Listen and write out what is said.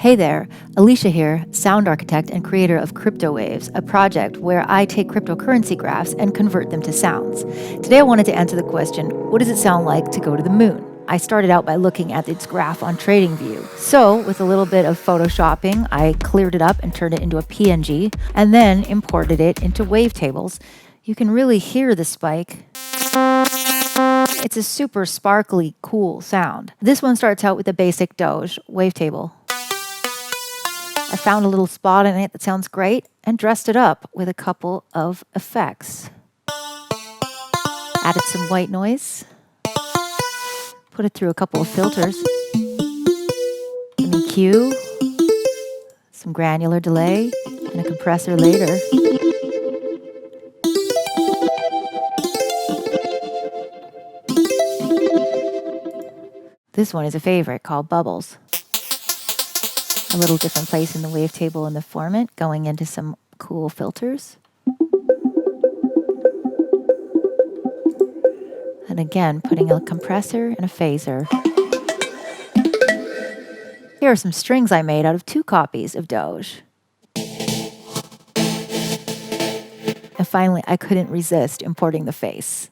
Hey there, Alicia here, sound architect and creator of Cryptowaves, a project where I take cryptocurrency graphs and convert them to sounds. Today I wanted to answer the question, what does it sound like to go to the moon? I started out by looking at its graph on TradingView. So with a little bit of photoshopping, I cleared it up and turned it into a PNG, and then imported it into wavetables. You can really hear the spike. It's a super sparkly, cool sound. This one starts out with a basic DOGE wavetable. I found a little spot in it that sounds great and dressed it up with a couple of effects. Added some white noise. Put it through a couple of filters. An EQ, some granular delay, and a compressor later. This one is a favorite called Bubbles. A little different place in the wavetable and the format, going into some cool filters. And again, putting a compressor and a phaser. Here are some strings I made out of 2 copies of DOGE. And finally, I couldn't resist importing the face.